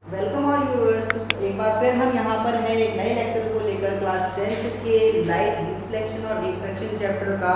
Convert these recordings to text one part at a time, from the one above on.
Welcome और viewers. तो एक बार फिर हम यहाँ पर हैं एक नए लेक्चर को लेकर क्लास 10th के लाइट रिफ्लेक्शन और रिफ्रैक्शन चैप्टर का।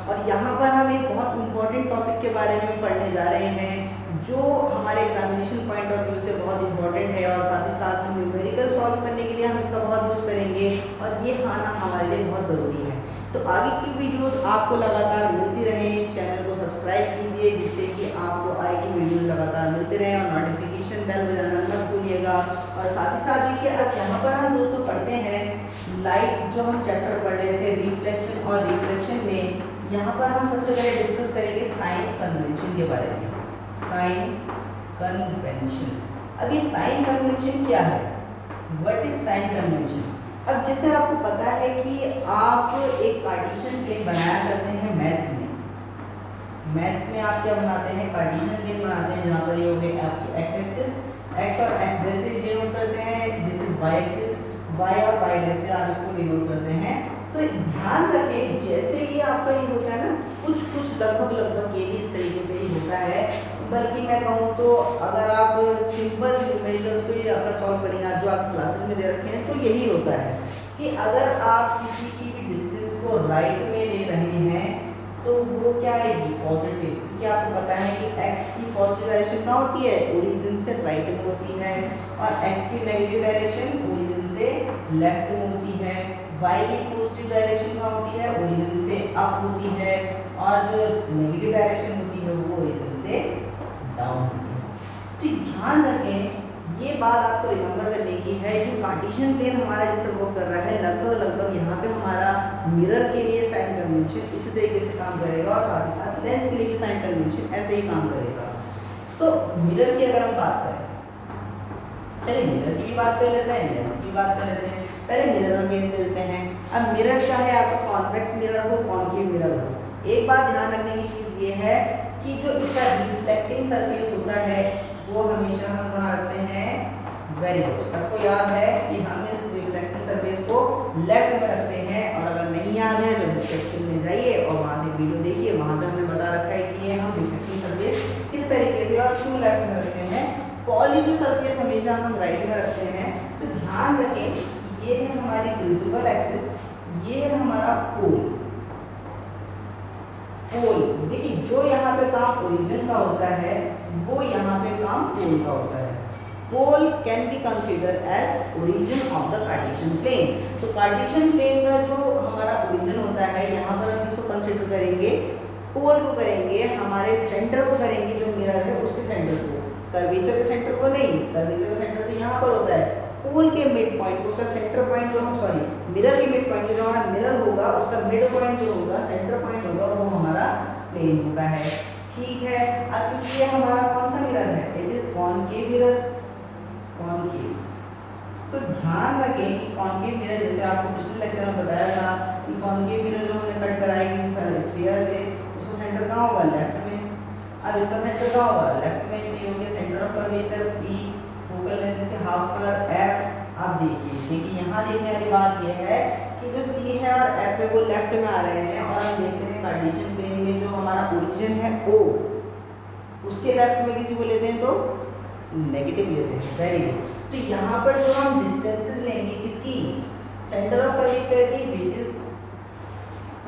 और यहाँ पर हम एक बहुत इंपॉर्टेंट टॉपिक के बारे में पढ़ने जा रहे हैं जो हमारे एग्जामिनेशन पॉइंट ऑफ व्यू से बहुत इंपॉर्टेंट है और साथ ही साथ हम न्यूमेरिकल सॉल्व करने के लिए हम इसका बहुत यूज़ करेंगे और ये आना हमारे लिए बहुत ज़रूरी है। तो आगे की वीडियोस आपको लगातार मिलती रहें, चैनल को सब्सक्राइब कीजिए जिससे कि आपको आगे की वीडियोस लगातार मिलते रहें और नोटिफिकेशन बेल बजाना मत भूलिएगा। और साथ ही साथ देखिए अब यहाँ पर हम दोस्तों पढ़ते हैं लाइट जो हम चैप्टर पढ़ रहे थे रिफ्लेक्शन और रिफ्रैक्शन में। यहाँ पर हम सबसे पहले डिस्कस करेंगे साइन कन्वेंशन के बारे में। साइन कन्वेंशन, अब ये साइन कन्वेंशन क्या है, व्हाट इज साइन कन्वेंशन। अब जैसे आपको पता है कि आप एक कार्टेशियन प्लेन बनाया करते हैं मैथ्स में। मैथ्स में आप क्या बनाते हैं, कार्टेशियन प्लेन बनाते हैं जहाँ पर ये हो गए आपकी एक्स एक्सिस, एक्स और एक्स डैश से डिनोट करते हैं, this is Y axis, Y और वाई डैश से आप इसको डिनोट करते हैं। तो ध्यान रखें जैसे ये आपका ये होता है ना, कुछ कुछ लगभग ये भी इस तरीके से ही होता है। बल्कि मैं कहूँ तो अगर आप सिंपल न्यूमेरिकल्स को अगर सॉल्व करेंगे जो आप क्लासेस में दे रखे हैं तो यही होता है कि अगर आप किसी की भी डिस्टेंस को राइट में ले रहे हैं तो वो क्या आएगी, पॉजिटिव। क्योंकि आपको पता है कि x की पॉजिटिव डायरेक्शन कहाँ होती है, ओरिजिन से राइट में होती है, और x की नेगेटिव डायरेक्शन ओरिजिन से लेफ्ट में होती है। y की पॉजिटिव डायरेक्शन कहाँ होती है, ओरिजिन से अप होती है, और जो नेगेटिव डायरेक्शन होती है वो ओरिजिन से डाउन होती है। तो ध्यान रखें ये बात आपको रिमेंबर करने की है, जो कार्टेशियन प्लेन हमारा जैसे वर्क कर रहा है लगभग यहाँ पे हमारा मिरर के लिए साइन कन्वेंशन इसी तरीके से काम करेगा और साथ ही साथ लेंस के लिए भी साइन कन्वेंशन ऐसे ही काम करेगा। तो मिरर की अगर हम बात करें, चलिए मिरर की भी बात कर लेते हैं, लेंस की भी बात कर लेते हैं। पहले मिरर का केस ले लेते हैं। अब मिरर चाहे आपका कॉन्वेक्स मिरर हो, कॉन्केव मिरर हो, एक बात ध्यान रखने की चीज़ ये है कि जो इसका रिफ्लेक्टिंग सरफेस होता है वो हमेशा हम कहाँ रखते हैं, वेरी गुड। सबको याद है कि हम इस रिफ्लेक्टिंग सरफेस को लेफ्ट में रखते हैं, और अगर नहीं याद है तो डिस्क्रिप्शन में जाइए और वहाँ से वीडियो देखिए, वहाँ पे हमने बता रखा है कि ये हम रिफ्लेक्टिंग सरफेस किस तरीके से और क्यों लेफ्ट में रखते हैं। पॉजिटिव सरफेस हमेशा हम राइट में रखते हैं। तो ध्यान रखें ये है हमारी प्रिंसिपल एक्सिस, ये है हमारा पोल। पोल देखिए जो यहाँ पे काम ओरिजिन का होता है वो यहाँ पे काम पोल का होता है। Pole can be consider as origin of the Cartesian plane. तो कार्टेशियन प्लेन का जो हमारा ओरिजिन होता है यहाँ पर हम इसको कंसीडर करेंगे, पोल को करेंगे, हमारे सेंटर को करेंगे, जो मिरर है उसके सेंटर को, कर्वेचर के सेंटर को नहीं। कर्वेचर का सेंटर तो यहाँ पर होता है, पोल के मिड पॉइंट उसका सेंटर पॉइंट जो हम सॉरी मिरर के मिड पॉइंट जो हमारा मिरर होगा उसका मिड पॉइंट जो होगा, सेंटर पॉइंट होगा, वो हमारा प्लेन होता है। ठीक है, अब क्योंकि ये हमारा कौन सा मिरर है, it is concave mirror, concave. तो ध्यान रखें कि कॉनकेव मिरर जैसे आपको पिछले लेक्चर में बताया था कि कॉनकेव मिरर जो हमने कट कराई स्फीयर से, उसका सेंटर कहाँ होगा, लेफ्ट में। अब इसका सेंटर कहाँ होगा, लेफ्ट में। तो ये हो गया centre of curvature C, focal length इसके हाफ पर एफ। अब देखिए यहाँ देखने वाली बात ये है कि जो सी है और एफ है वो लेफ्ट में आ रहे हैं, और हम देखते हैं कार्टेशियन प्लेन में जो हमारा ओरिजिन है ओ, उसके लेफ्ट में किसी को लेते हैं तो नेगेटिव लेते हैं। Very good. तो यहाँ पर जो हम डिस्टेंसेस लेंगे किसकी, सेंटर ऑफ कर्वेचर की विच इज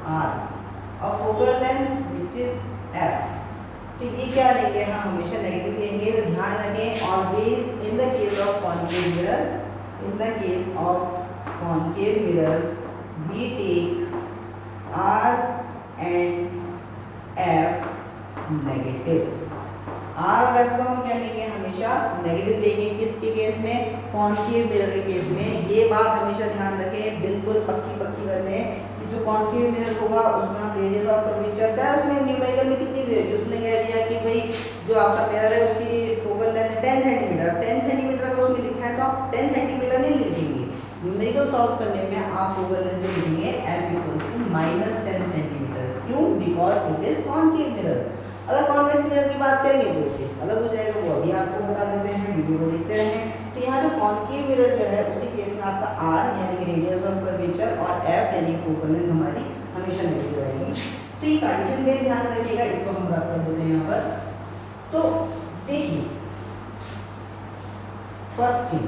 आर, और focal length which is F. तो ये क्या लेंगे, हम हमेशा नेगेटिव लेंगे। तो ध्यान रखें always in the case of concave mirror, in the case of concave mirror we take R and F negative. R और एफ को हम क्या लेंगे, हमेशा नेगेटिव लेंगे। किसके केस में, कॉनकेव मिरर के केस में। ये बात हमेशा ध्यान रखें, बिल्कुल पक्की कर लें कि जो कॉनकेव मिरर होगा उसमें हम रेडियस ऑफ कर्वेचर, चाहे उसमें न्यूमेरिकल में कितनी दे दी, उसने कह दिया कि भाई जो आपका मिरर है उसकी फोकल लेंथ 10 सेंटीमीटर। 10 सेंटीमीटर अगर उसमें लिखा है तो आप 10 सेंटीमीटर नहीं लिखेंगे। न्यूमेरिकल सॉल्व करने में आप फोकल लेंथ लिखेंगे एफ इक्वल्स टू -10 सेंटीमीटर। क्यों, because it is concave mirror. अगर कॉन्वेक्स मिरर की बात करेंगे तो केस अलग हो जाएगा, वो अभी आपको बता देते हैं, वीडियो को देखते रहें। तो यहाँ जो कॉनकेव मिरर जो है उसी केस में आपका आर यानी कि रेडियस ऑफ कर्वेचर और एफ यानी फोकल लेंथ हमारी हमेशा नेगेटिव रहेगी। तो ये कार्टेशियन प्लेन ध्यान रखिएगा, इसको हम रख कर देते हैं यहाँ पर। तो देखिए फर्स्ट थिंग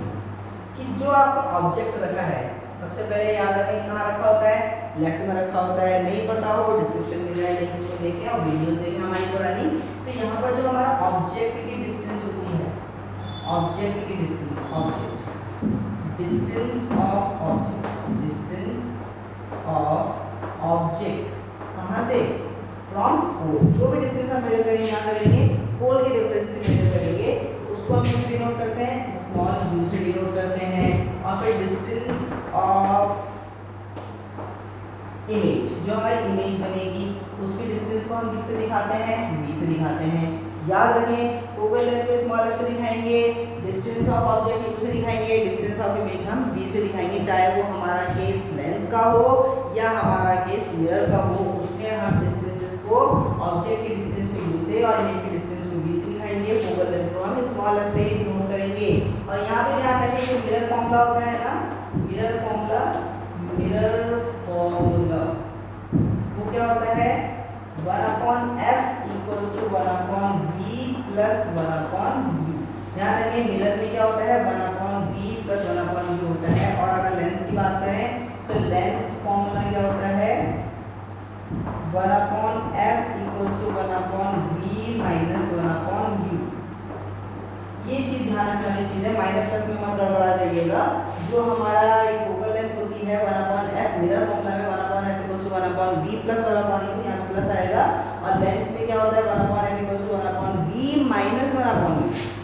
कि जो आपका ऑब्जेक्ट रखा है, सबसे पहले याद रखें कहाँ रखा होता है, लेफ्ट में रखा होता है। नहीं पता हो डिस्क्रिप्शन में जाए, लिंक को देखें और वीडियो देखें हमारी पुरानी। तो यहाँ पर जो हमारा ऑब्जेक्ट की डिस्टेंस होती है, ऑब्जेक्ट की डिस्टेंस, डिस्टेंस ऑफ ऑब्जेक्ट कहाँ से, फ्रॉम पोल। जो भी डिस्टेंस हम मेजर करेंगे यहाँ से करेंगे, पोल के रेफरेंस से मेजर करेंगे, उसको हम किससे डिनोट करते हैं, स्मॉल u से डिनोट करते हैं। और फिर डिस्टेंस ऑफ इमेज, जो हमारी इमेज बनेगी उसकी डिस्टेंस को हम किससे दिखाते हैं, v से दिखाते हैं। याद रखें फोकल लेंथ को स्मॉल f से दिखाएंगे, डिस्टेंस ऑफ ऑब्जेक्ट u से दिखाएंगे, डिस्टेंस ऑफ इमेज हम v से दिखाएंगे। चाहे वो हमारा केस लेंस का हो या हमारा केस मिरर का हो, उसमें हम डिस्टेंसेस को ऑब्जेक्ट की डिस्टेंस को u से और इमेज की डिस्टेंस को v से दिखाएंगे। फोकल लेंथ को हम स्मॉल f से ही डिनोट करेंगे। और यहाँ पे ध्यान रखें कि मिरर फॉर्मूला होता है ना, मिरर फॉर्मूला वो क्या होता है, 1/f equals to 1/v plus 1/u। ध्यान रखें मिरर में क्या होता है, 1/v प्लस 1/u होता है। और अगर लेंस की बात करें तो लेंस फॉर्मूला क्या होता है, 1/f equals to 1/v minus 1/u। ये चीज ध्यान रखने वाली चीज है, माइनस प्लस में मत गड़बड़ा जाइएगा। जो हमारा फोकल लेंथ होती है 1/f, मिरर फॉर्मूला में 1/f equals to 1/v plus 1/u, यहाँ प्लस आएगा। और लेंस में क्या होता है, 1/f equals to 1/v minus 1/u।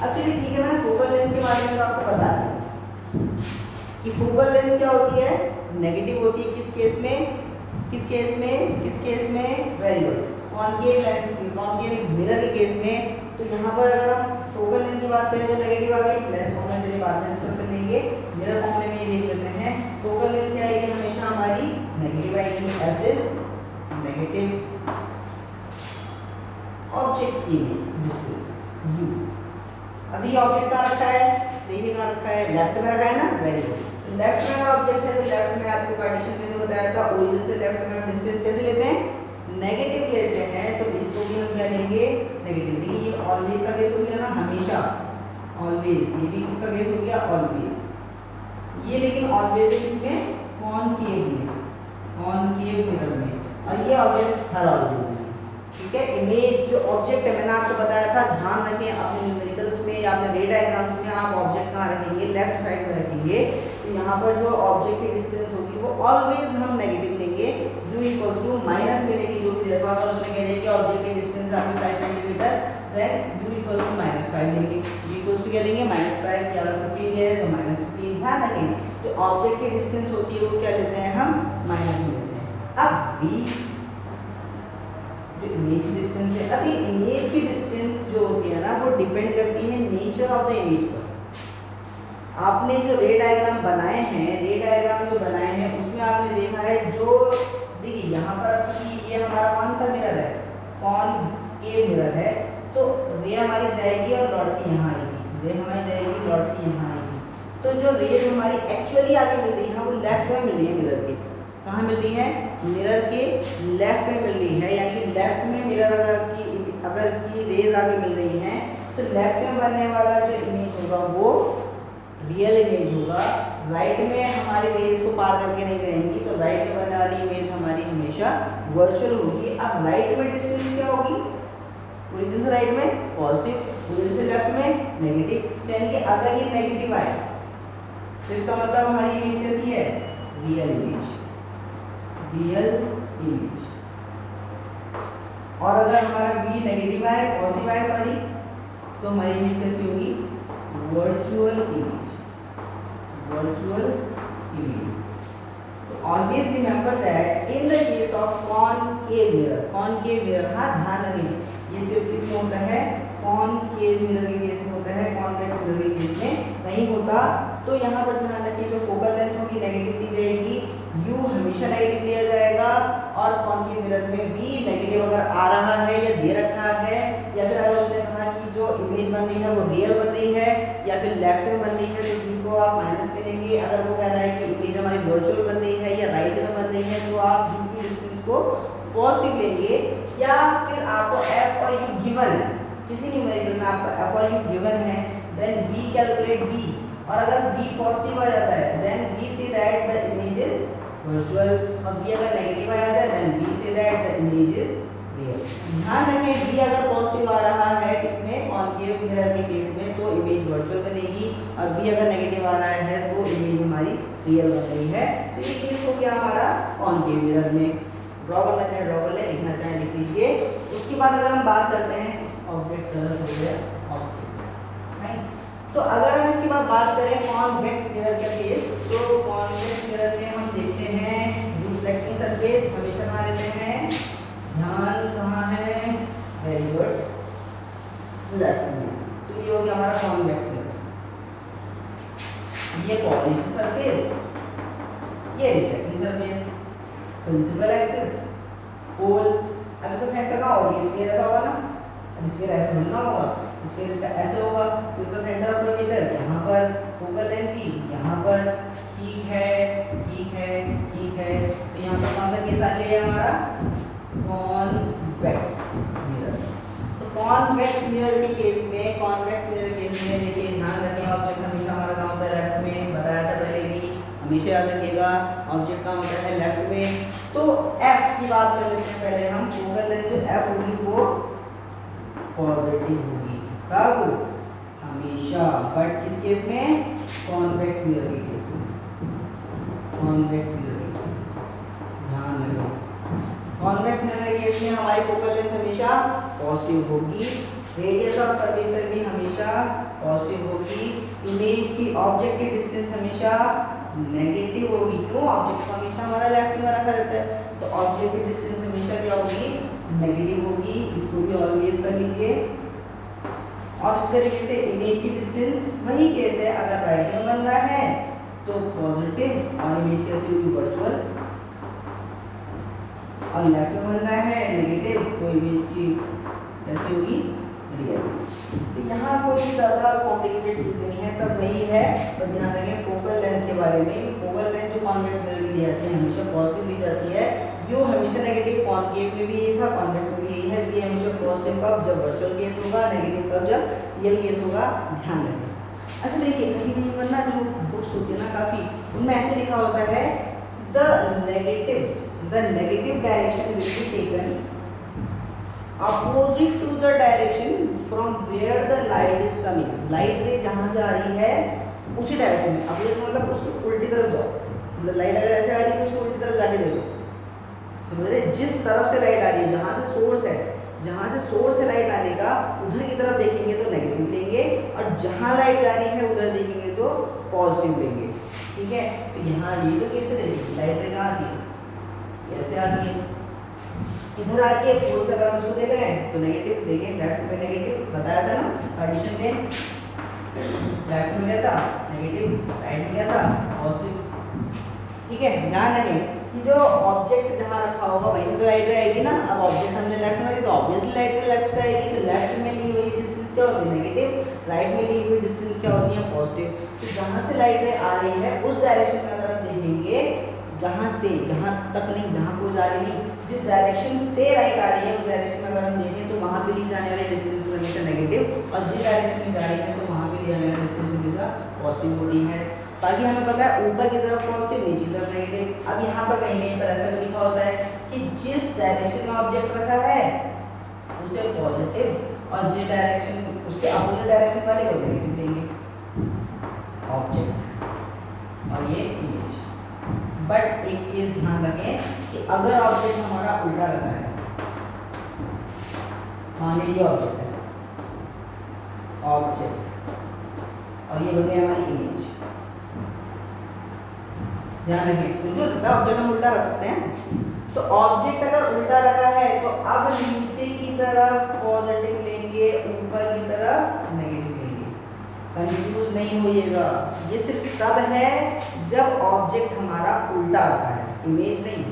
अब चलिए ठीक है, मैंने फोकल लेंथ के बारे में तो आपको बता दिया कि फोकल लेंथ क्या होती है, नेगेटिव होती है। किस केस में, किस केस में, किस केस में, very good, concave lens, concave mirror के केस में। तो यहाँ पर अगर हम फोकल लेंथ की बात करें तो नेगेटिव आ गई, लेंस फॉर्मूला चलिए बाद में डिस्कस कर लेंगे। मिरर फॉर्मूले में ये देख लेते हैं, फोकल लेंथ क्या आएगी, हमेशा हमारी नेगेटिव आएगी। f इज नेगेटिव ऑब्जेक्ट की डिस्टेंस u। अभी ऑब्जेक्ट कहाँ रखा है, देखिए कहाँ रखा है, लेफ्ट में रखा है ना, वेरी गुड। लेफ्ट में ऑब्जेक्ट है तो लेफ्ट में आपको कार्टेशियन में बताया था, ओरिजिन से लेफ्ट में हम डिस्टेंस कैसे लेते हैं, नेगेटिव लेते हैं। तो इसको भी हम क्या लेंगे, नेगेटिव। देखिए ये ऑलवेज का केस हो गया ना, हमेशा, ऑलवेज। ये भी किसका केस हो गया, ऑलवेज। ये लेकिन ऑलवेज है किसमें, कॉनकेव में, कॉनकेव मिरर में। और ये ऑलवेज हर ऑलवेज में, ठीक है। इमेज जो ऑब्जेक्ट है, मैंने आपको बताया था, ध्यान रखें अपने न्यूमेरिकल्स में या अपने रे डायग्राम्स में आप ऑब्जेक्ट कहाँ रखेंगे, लेफ्ट साइड में रखेंगे। तो यहाँ पर जो ऑब्जेक्ट की डिस्टेंस होगी वो ऑलवेज हम नेगेटिव लेंगे, u इक्वल्स टू माइनस में लेंगे। जो भी देखा होगा उसमें कह रहे हैं कि ऑब्जेक्ट की डिस्टेंस आपकी 5 centimetre, then u equals to -5 लेंगे। u इक्वल्स टू क्या लेंगे, -5, या अगर 15 है तो -15। ध्यान रखें जो ऑब्जेक्ट की डिस्टेंस होती है वो क्या लेते हैं हम, माइनस में लेते हैं। अब v जो इमेज की डिस्टेंस है, अभी इमेज की डिस्टेंस जो होती है ना वो डिपेंड करती है नेचर ऑफ द इमेज पर। आपने जो रे डायग्राम बनाए हैं, रे डायग्राम जो बनाए हैं उसमें आपने देखा है, जो देखिए यहाँ पर ये हमारा कौन सा मिरर है, कॉनकेव मिरर है। तो रे हमारी जाएगी और लौट के यहाँ आएगी, रे हमारी जाएगी लौट के यहाँ आएगी। तो जो रेज हमारी एक्चुअली आगे मिल रही है वो लेफ्ट में मिल रही है मिरर के, कहाँ मिल रही है, मिरर के लेफ्ट में मिल रही है। यानी कि लेफ्ट में मिरर अगर इसकी रेज आगे मिल रही है तो लेफ्ट में बनने वाला जो इमेज होगा वो रियल इमेज होगा। राइट में हमारी रेज को पार करके नहीं रहेंगी, तो राइट में बनने वाली इमेज हमारी हमेशा वर्चुअल होगी। अब राइट में डिस्टेंस क्या होगी, ओरिजिन से राइट में पॉजिटिव, ओरिजिन से लेफ्ट में नेगेटिव। यानी कि अगर ये नेगेटिव आए तो इसका मतलब हमारी इमेज कैसी है, रियल इमेज, रियल इमेज। और अगर हमारा v नेगेटिव आए, पॉजिटिव आए सॉरी, तो हमारी इमेज कैसी होगी, वर्चुअल इमेज, वर्चुअल इमेज। तो always remember that in the case of concave mirror, concave mirror, हाँ ध्यान रखें ये सिर्फ किसमें होता है, कॉनकेव मिरर के केस में होता है, कॉन्वेक्स मिरर के केस में नहीं होता। तो यहाँ पर ध्यान रखिए जो फोकल लेंथ होगी नेगेटिव ली जाएगी, u हमेशा नेगेटिव लिया जाएगा। और कॉनकेव मिरर में v नेगेटिव अगर आ रहा है या दे रखा है, या फिर अगर उसने कहा कि जो इमेज बन रही है वो रियल बन रही है या फिर लेफ्ट में बन रही है, तो v को आप माइनस में लेंगे। अगर वो कह रहा है कि इमेज हमारी वर्चुअल बन रही है या राइट में बन रही है, तो आप v की डिस्टेंस को पॉजिटिव लेंगे। या फिर आपको f और u गिवन है, किसी न्यूमेरिकल में आपका f और u गिवन है, देन v कैलकुलेट v, और अगर b पॉजिटिव आ जाता है then we say that the image is virtual, और b अगर नेगेटिव आ जाता है then we say that the image is real। ध्यान रखें b अगर पॉजिटिव आ रहा है किसमें, कॉन्केव मिरर के केस में, तो इमेज वर्चुअल बनेगी, और b अगर नेगेटिव आ रहा है तो इमेज हमारी रियल बन रही है। तो ये केस हो गया हमारा कॉन्केव मिरर में। ड्रॉ करना चाहे ड्रॉ कर ले, लिखना चाहे लिख लीजिए। उसके बाद अगर हम बात करते हैं ऑब्जेक्ट कलर हो गया ऑब्जेक्ट, राइट। तो अगर हम इसके बाद बात करें कॉन्वेक्स मिरर का केस, तो कॉन्वेक्स मिरर में हम देखते हैं रिफ्लेक्टिंग सरफेस हमेशा कहाँ रहते हैं, ध्यान कहाँ है, वेरी गुड, लेफ्ट में। तो ये हो गया हमारा कॉन्वेक्स मिरर। ये पॉलिश्ड सरफेस, ये रिफ्लेक्टिंग सरफेस, प्रिंसिपल एक्सिस पोल। अब इसका सेंटर कहाँ होगा, स्फीयर ऐसा होगा ना, अब स्फीयर ऐसा बनना होगा, स्फीयर इसका ऐसे होगा, तो इसका सेंटर ऑफ कर्वेचर यहाँ पर, फोकल लेंथ भी यहाँ पर, ठीक है ठीक है ठीक है। तो यहाँ पर कौन सा केस आ गया हमारा, कॉन्वेक्स मिरर। तो कॉन्वेक्स मिरर के केस में, कॉन्वेक्स मिरर के केस में देखिए ध्यान रखें ऑब्जेक्ट हमेशा हमारा कहाँ होता है, लेफ्ट में, बताया था पहले भी, हमेशा याद रखिएगा ऑब्जेक्ट कहाँ होता है, लेफ्ट में। तो f की बात कर लेते हैं पहले हम, फोकल लेंथ जो f होगी वो पॉजिटिव होगी, कब, हमेशा, बट किस केस में, कॉन्वेक्स मिरर के केस में, कॉन्वेक्स मिरर के केस में ध्यान रखें। कॉन्वेक्स मिरर के केस में हमारी फोकल लेंथ हमेशा पॉजिटिव होगी, रेडियस ऑफ कर्वेचर भी हमेशा पॉजिटिव होगी, इमेज की ऑब्जेक्ट की डिस्टेंस हमेशा नेगेटिव होगी। क्यों, ऑब्जेक्ट को हमेशा हमारा लेफ्ट में रखा रहता है, तो ऑब्जेक्ट की डिस्टेंस हमेशा क्या होगी, नेगेटिव होगी, इसको भी ऑलवेज कर लीजिए। और इस तरीके से इमेज की डिस्टेंस वही केस है, अगर राइट में बन रहा है तो पॉजिटिव और इमेज कैसी होगी, वर्चुअल, और लेफ्ट में बन रहा है नेगेटिव तो इमेज की कैसी होगी, रियल। तो यहाँ कोई ज़्यादा कॉम्प्लिकेटेड चीज़ नहीं है, सब वही है, बस ध्यान रखें फोकल लेंथ के बारे में। फोकल लेंथ जो कॉन्वेक्स मिरर की दी जाती है हमेशा पॉजिटिव दी जाती है, जो हमेशा नेगेटिव, कॉन्केव में भी यही था, कॉन्वेक्स में भी यही है, ये हमेशा पॉजिटिव कब, जब वर्चुअल केस होगा, नेगेटिव कब, जब रियल केस होगा, ध्यान रखें। अच्छा देखिए कहीं कहीं पर ना जो बुक्स होती है ना काफ़ी, उनमें ऐसे लिखा होता है the negative direction will be taken opposite to the direction from where the light is coming. Light ray जहाँ से आ रही है उसी डायरेक्शन में, अपोजिट मतलब उसको उल्टी तरफ जाओ, मतलब लाइट अगर ऐसे आ रही है तो उसको उल्टी तरफ जाके देखो, समझ रहे, जिस तरफ से लाइट आ रही है, जहाँ से सोर्स है, जहाँ से सोर्स है लाइट आने का, उधर की तरफ देखेंगे तो नेगेटिव लेंगे, और जहाँ लाइट जा रही है उधर देखेंगे तो पॉजिटिव लेंगे, ठीक है। तो यहाँ ये जो केस है देखिए, लाइट रे कहाँ आती है, ऐसे आती है, इधर आ रही है, पोल से अगर हम उसको देख रहे हैं तो नेगेटिव, देखिए लेफ्ट में नेगेटिव, बताया था ना पार्टीशन में, लेफ्ट में कैसा नेगेटिव, राइट में कैसा पॉजिटिव, ठीक है। ध्यान रखें कि जो ऑब्जेक्ट जहाँ रखा होगा वहीं से तो लाइट आएगी ना, अब ऑब्जेक्ट हमने लेफ्ट में रखी तो ऑब्वियसली लाइट लेफ्ट से आएगी, तो लेफ्ट में ली हुई डिस्टेंस क्या होती है, नेगेटिव, राइट में ली हुई डिस्टेंस क्या होती है, पॉजिटिव। तो जहाँ से लाइट आ रही है उस डायरेक्शन में अगर हम देखेंगे, जहाँ से, जहाँ तक नहीं, जहाँ कोई जा रही नहीं, जिस डायरेक्शन से लाइट आ रही है उस डायरेक्शन में अगर हम देखें तो वहाँ पे ली जाने वाली डिस्टेंस हमेशा नेगेटिव, और जिस डायरेक्शन में जा रही है तो वहाँ पे ली जाने वाली डिस्टेंस हमेशा पॉजिटिव होती है, ताकि हमें पता है ऊपर की तरफ पॉजिटिव, नीचे की तरफ नेगेटिव। अब यहाँ पर कहीं कहीं पर ऐसा भी लिखा होता है कि जिस डायरेक्शन में ऑब्जेक्ट रखा है उसे पॉजिटिव, और जिस डायरेक्शन उसके अपोजिट डायरेक्शन वाले को नेगेटिव देंगे ऑब्जेक्ट और ये इमेज। बट एक चीज ध्यान रखें कि अगर ऑब्जेक्ट हमारा उल्टा रखा है, मान लीजिए ऑब्जेक्ट है, ऑब्जेक्ट और ये हो गया हमारी इमेज, ध्यान रखें क्योंकि हो सकता है ऑब्जेक्ट हम उल्टा रख सकते हैं। तो ऑब्जेक्ट अगर उल्टा रखा है तो अब नीचे की तरफ पॉजिटिव लेंगे, ऊपर की तरफ नेगेटिव लेंगे, कंफ्यूज नहीं होइएगा। ये सिर्फ तब है जब ऑब्जेक्ट हमारा उल्टा रखा है, इमेज नहीं।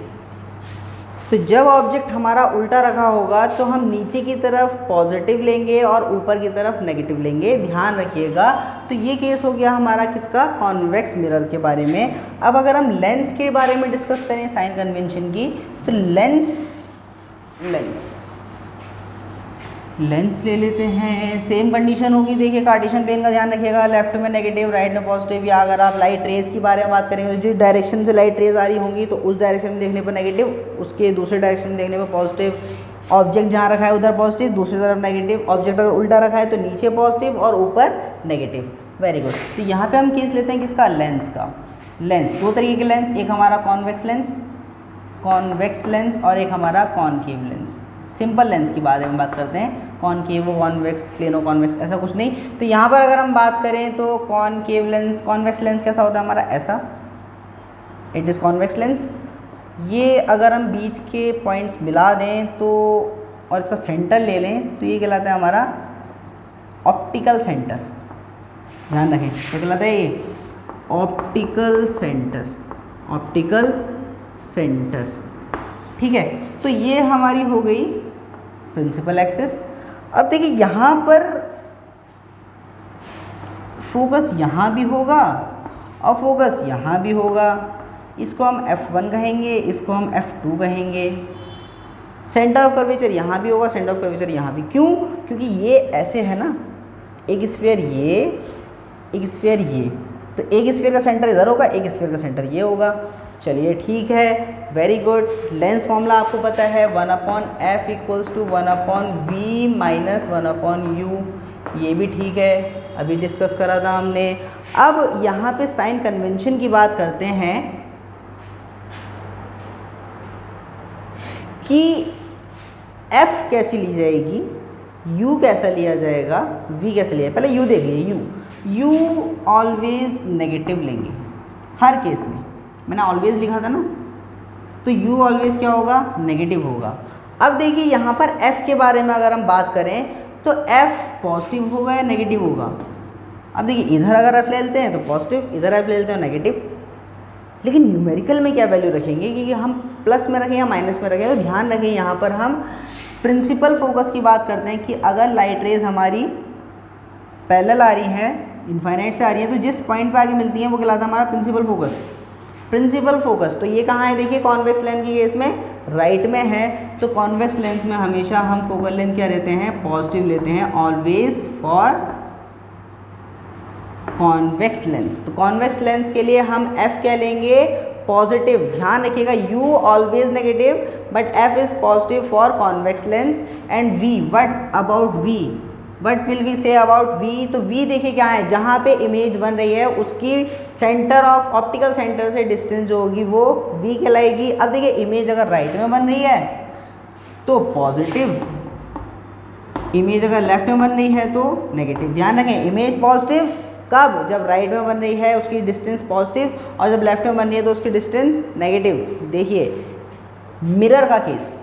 तो जब ऑब्जेक्ट हमारा उल्टा रखा होगा तो हम नीचे की तरफ पॉजिटिव लेंगे और ऊपर की तरफ नेगेटिव लेंगे, ध्यान रखिएगा। तो ये केस हो गया हमारा किसका, कॉन्वेक्स मिरर के बारे में। अब अगर हम लेंस के बारे में डिस्कस करें साइन कन्वेंशन की, तो लेंस लेंस ले लेते हैं, सेम कंडीशन होगी। देखिए कार्टेशियन प्लेन का ध्यान रखिएगा, लेफ्ट में नेगेटिव राइट में पॉजिटिव। या अगर आप लाइट रेज के बारे में बात करेंगे, जो डायरेक्शन से लाइट रेज आ रही होंगी तो उस डायरेक्शन में देखने पर नेगेटिव, उसके दूसरे डायरेक्शन में देखने पर पॉजिटिव। ऑब्जेक्ट जहाँ रखा है उधर पॉजिटिव, दूसरी तरफ नेगेटिव। ऑब्जेक्ट अगर उल्टा रखा है तो नीचे पॉजिटिव और ऊपर नेगेटिव। Very good. तो यहाँ पे हम केस लेते हैं किसका, लेंस का। लेंस दो तरीके के लेंस, एक हमारा कॉन्वेक्स लेंस और एक हमारा कॉनकेव लेंस। सिंपल लेंस के बारे में बात करते हैं, कॉनकेव कॉन्वेक्स प्लेनो कॉन्वेक्स ऐसा कुछ नहीं। तो यहाँ पर अगर हम बात करें तो कॉनकेव लेंस कॉन्वेक्स लेंस कैसा होता है हमारा, ऐसा, इट इज़ कॉन्वेक्स लेंस। ये अगर हम बीच के पॉइंट्स मिला दें तो और इसका सेंटर ले लें तो ये कहलाता है हमारा ऑप्टिकल सेंटर। ध्यान रखें क्या कहलाता है ये, ऑप्टिकल सेंटर। ठीक है, तो ये हमारी हो गई प्रिंसिपल एक्सिस। अब देखिए यहाँ पर फोकस यहाँ भी होगा और फोकस यहाँ भी होगा। इसको हम F1 कहेंगे, इसको हम F2 कहेंगे। सेंटर ऑफ कर्वेचर यहाँ भी होगा, सेंटर ऑफ कर्वेचर यहाँ भी। क्यों? क्योंकि ये ऐसे है ना, एक स्फीयर ये, एक स्फीयर ये, तो एक स्फीयर का सेंटर इधर होगा, एक स्फीयर का सेंटर ये होगा। चलिए ठीक है, वेरी गुड। लेंस फॉर्मूला आपको पता है 1/f = 1/v - 1/u। ये भी ठीक है, अभी डिस्कस करा था हमने। अब यहाँ पे साइन कन्वेंशन की बात करते हैं कि f कैसी ली जाएगी, u कैसा लिया जाएगा, v कैसे लिया। पहले u देख लिए, u ऑलवेज नेगेटिव लेंगे हर केस में। मैंने ऑलवेज लिखा था ना, तो u ऑलवेज क्या होगा, नेगेटिव होगा। अब देखिए यहाँ पर f के बारे में अगर हम बात करें तो f पॉजिटिव होगा या नेगेटिव होगा। अब देखिए इधर अगर f ले लेते हैं तो पॉजिटिव, इधर f ले लेते हैं नेगेटिव। लेकिन न्यूमेरिकल में क्या वैल्यू रखेंगे कि हम प्लस में रखें या माइनस में रखें। तो ध्यान रखें यहाँ पर हम प्रिंसिपल फोकस की बात करते हैं कि अगर लाइट रेज हमारी पैरेलल आ रही है, इनफाइनाइट से आ रही है, तो जिस पॉइंट पे आगे मिलती है वो कहलाता है हमारा प्रिंसिपल फोकस। तो ये कहाँ है, देखिए कॉन्वेक्स लेंस की केस में राइट में है। तो कॉन्वेक्स लेंस में हमेशा हम फोकल लेंथ क्या लेते हैं, पॉजिटिव लेते हैं, ऑलवेज फॉर कॉन्वेक्स लेंस। तो कॉन्वेक्स लेंस के लिए हम f क्या लेंगे, पॉजिटिव। ध्यान रखिएगा u always negative but f is positive for convex lens. And v, what about v, what will we say about v। तो v देखिए क्या है, जहाँ पे इमेज बन रही है उसकी सेंटर ऑफ ऑप्टिकल सेंटर से डिस्टेंस जो होगी वो v कहलाएगी। अब देखिए इमेज अगर राइट में बन रही है तो पॉजिटिव, इमेज अगर लेफ्ट में बन रही है तो नेगेटिव। ध्यान रखें, इमेज पॉजिटिव कब, जब राइट में बन रही है उसकी डिस्टेंस पॉजिटिव, और जब लेफ्ट में बन रही है तो उसकी डिस्टेंस नेगेटिव। देखिए मिरर का केस,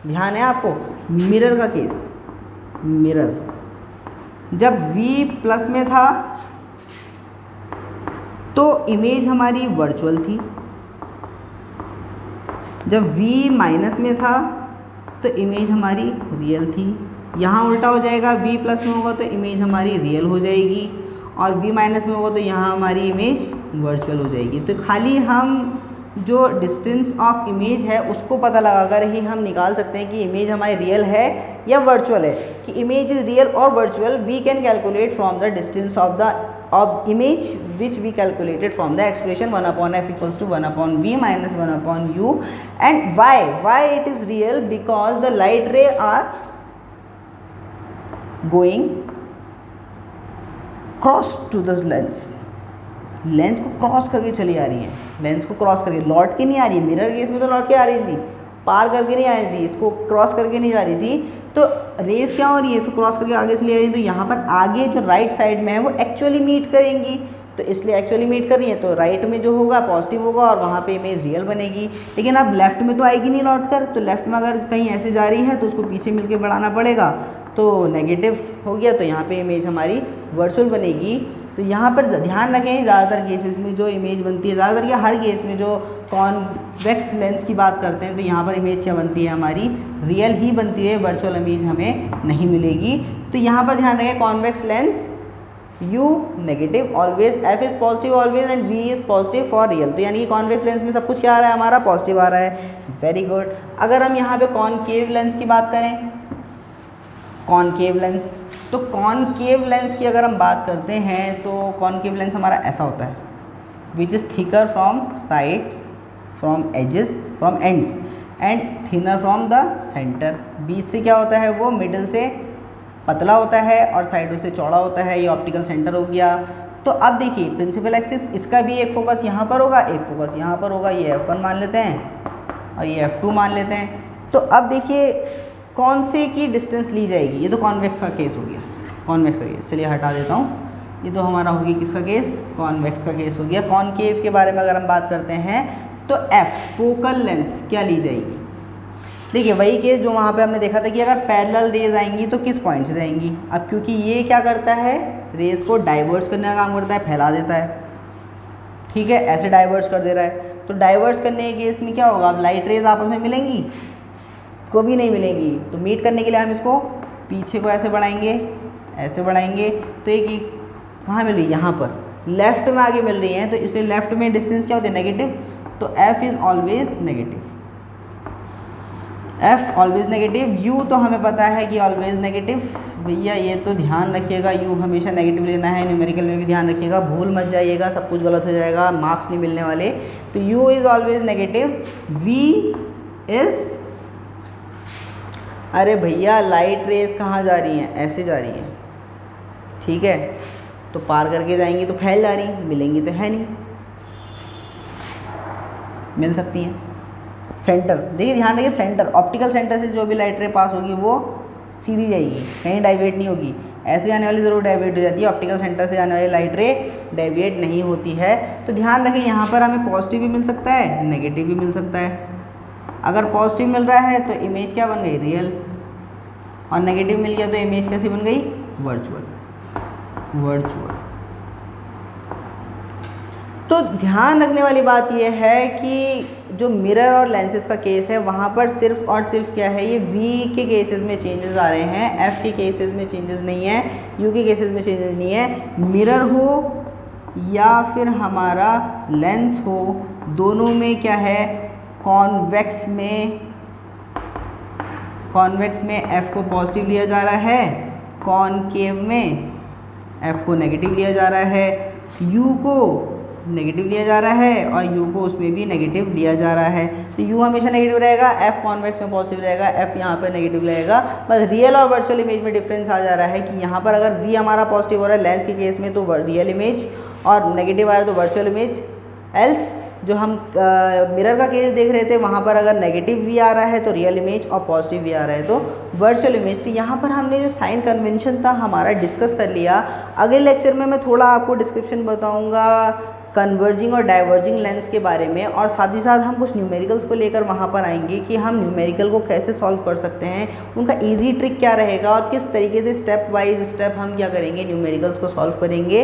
ध्यान है आपको, मिरर का केस, मिरर जब v प्लस में था तो इमेज हमारी वर्चुअल थी, जब v माइनस में था तो इमेज हमारी रियल थी। यहाँ उल्टा हो जाएगा, v प्लस में होगा तो इमेज हमारी रियल हो जाएगी, और v माइनस में होगा तो यहाँ हमारी इमेज वर्चुअल हो जाएगी। तो खाली हम जो डिस्टेंस ऑफ इमेज है उसको पता लगाकर ही हम निकाल सकते हैं कि इमेज हमारी रियल है या वर्चुअल है। कि इमेज इज रियल और virtual we can calculate from the distance of the image which we calculated from the expression 1/f = 1/v - 1/u। And why it is real, because the light ray are going cross to the lens को cross करके चली आ रही है, lens को cross करके, लौट के नहीं आ रही है। मिरर केस में तो लौट के आ रही थी, पार करके नहीं आ रही थी, इसको क्रॉस करके नहीं जा रही थी। तो रेस क्या हो रही है, इसको क्रॉस करके आगे से ले आ रही है। तो यहाँ पर आगे जो राइट साइड में है वो एक्चुअली मीट करेंगी, तो इसलिए एक्चुअली मीट कर रही है तो राइट में जो होगा पॉजिटिव होगा और वहाँ पे इमेज रियल बनेगी। लेकिन अब लेफ्ट में तो आएगी नहीं लौट कर, तो लेफ्ट में अगर कहीं ऐसे जा रही है तो उसको पीछे मिल के बढ़ाना पड़ेगा, तो नेगेटिव हो गया, तो यहाँ पे इमेज हमारी वर्चुअल बनेगी। तो यहाँ पर ध्यान रखें, ज़्यादातर केसेस में जो इमेज बनती है, ज़्यादातर या हर केस में जो कॉन्वेक्स लेंस की बात करते हैं तो यहाँ पर इमेज क्या बनती है, हमारी रियल ही बनती है, वर्चुअल इमेज हमें नहीं मिलेगी। तो यहाँ पर ध्यान रखें, convex lens u negative always, f is positive always and v is positive for real. तो यानी कि कॉन्वेक्स लेंस में सब कुछ क्या आ रहा है, हमारा पॉजिटिव आ रहा है। Very good. अगर हम यहाँ पे कॉनकेव लेंस की बात करें कॉनकेव लेंस। तो कॉनकेव लेंस की अगर हम बात करते हैं तो कॉनकेव लेंस हमारा ऐसा होता है, which is thicker from sides, from edges, from ends and thinner from the centre. बीच से क्या होता है, वो मिडिल से पतला होता है और साइडों से चौड़ा होता है। ये ऑप्टिकल सेंटर हो गया। तो अब देखिए प्रिंसिपल एक्सिस, इसका भी एक फोकस यहाँ पर होगा, एक फोकस यहाँ पर होगा। ये F1 मान लेते हैं और ये F2 मान लेते हैं। तो अब देखिए कौन से की डिस्टेंस ली जाएगी। ये तो कॉन्वेक्स का केस हो गया, कॉन्वेक्स का केस, चलिए हटा देता हूँ। ये तो हमारा हो गया किसका केस, कॉन्वेक्स का केस हो गया। कॉनकेव के बारे में अगर हम बात करते हैं तो F फोकल लेंथ क्या ली जाएगी। देखिए वही केस जो वहाँ पे हमने देखा था कि अगर पैरेलल रेज आएंगी तो किस पॉइंट से जाएंगी। अब क्योंकि ये क्या करता है, रेज को डाइवर्स करने का काम करता है, फैला देता है, ठीक है, ऐसे डाइवर्स कर दे रहा है। तो डाइवर्स करने के केस में क्या होगा, अब लाइट रेज आपस में मिलेंगी, कभी नहीं मिलेंगी। तो मीट करने के लिए हम इसको पीछे को ऐसे बढ़ाएंगे, ऐसे बढ़ाएंगे, तो एक कहाँ मिल रही है, यहाँ पर लेफ्ट में आगे मिल रही है। तो इसलिए लेफ्ट में डिस्टेंस क्या होती है, नेगेटिव। तो F is always negative, F always negative. U तो हमें पता है कि ऑलवेज नेगेटिव, भैया ये तो ध्यान रखिएगा, U हमेशा नेगेटिव लेना है। न्यूमेरिकल में भी ध्यान रखिएगा, भूल मत जाइएगा, सब कुछ गलत हो जाएगा, मार्क्स नहीं मिलने वाले। तो U is always negative. V is, अरे भैया लाइट रेज कहाँ जा रही हैं, ऐसे जा रही हैं, ठीक है। तो पार करके जाएंगी तो फैल जा रही, मिलेंगी तो है नहीं, मिल सकती हैं। सेंटर देखिए, ध्यान रखिए, सेंटर, ऑप्टिकल सेंटर से जो भी लाइट रे पास होगी वो सीधी जाएगी, कहीं डाइवेट नहीं होगी। ऐसे आने वाली ज़रूर डाइवेट हो जाती है, ऑप्टिकल सेंटर से आने वाली लाइट रे डाइवेट नहीं होती है। तो ध्यान रखें, यहाँ पर हमें पॉजिटिव भी मिल सकता है, नेगेटिव भी मिल सकता है। अगर पॉजिटिव मिल रहा है तो इमेज क्या बन गई, रियल, और नेगेटिव मिल गया तो इमेज कैसी बन गई, वर्चुअल, वर्चुअल। तो ध्यान रखने वाली बात यह है कि जो मिरर और लेंसेज का केस है वहाँ पर सिर्फ और सिर्फ क्या है, ये V के केसेस में चेंजेस आ रहे हैं, F के केसेस में चेंजेस नहीं है, U के केसेस में चेंजेस नहीं है। मिरर हो या फिर हमारा लेंस हो, दोनों में क्या है, कॉन्वेक्स में F को पॉजिटिव लिया जा रहा है, कॉनकेव में F को नेगेटिव लिया जा रहा है, U को नेगेटिव लिया जा रहा है और U को उसमें भी नेगेटिव लिया जा रहा है। तो U हमेशा नेगेटिव रहेगा, F कॉन्वेक्स में पॉजिटिव रहेगा, F यहाँ पर नेगेटिव रहेगा। बस रियल और वर्चुअल इमेज में डिफरेंस आ जा रहा है कि यहाँ पर अगर V हमारा पॉजिटिव हो रहा है लेंस के केस में तो रियल इमेज, और नेगेटिव आ रहा है तो वर्चुअल इमेज। एल्स जो हम मिरर का केस देख रहे थे वहाँ पर अगर नेगेटिव V आ रहा है तो रियल इमेज, और पॉजिटिव V आ रहा है तो वर्चुअल इमेज। तो यहाँ पर हमने जो साइन कन्वेंशन था हमारा डिस्कस कर लिया। अगले लेक्चर में मैं थोड़ा आपको डिस्क्रिप्शन बताऊँगा कन्वर्जिंग और डाइवर्जिंग लेंस के बारे में, और साथ ही साथ हम कुछ न्यूमेरिकल्स को लेकर वहाँ पर आएंगे कि हम न्यूमेरिकल को कैसे सॉल्व कर सकते हैं, उनका इजी ट्रिक क्या रहेगा और किस तरीके से स्टेप बाय स्टेप हम क्या करेंगे, न्यूमेरिकल्स को सॉल्व करेंगे।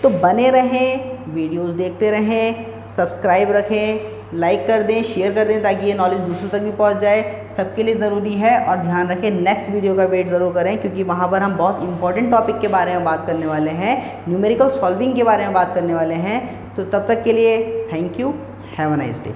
तो बने रहें, वीडियोस देखते रहें, सब्सक्राइब रखें, लाइक कर दें, शेयर कर दें ताकि ये नॉलेज दूसरों तक भी पहुंच जाए, सबके लिए ज़रूरी है। और ध्यान रखें नेक्स्ट वीडियो का वेट ज़रूर करें क्योंकि वहाँ पर हम बहुत इंपॉर्टेंट टॉपिक के बारे में बात करने वाले हैं, न्यूमेरिकल सॉल्विंग के बारे में बात करने वाले हैं। तो तब तक के लिए thank you, have a nice day.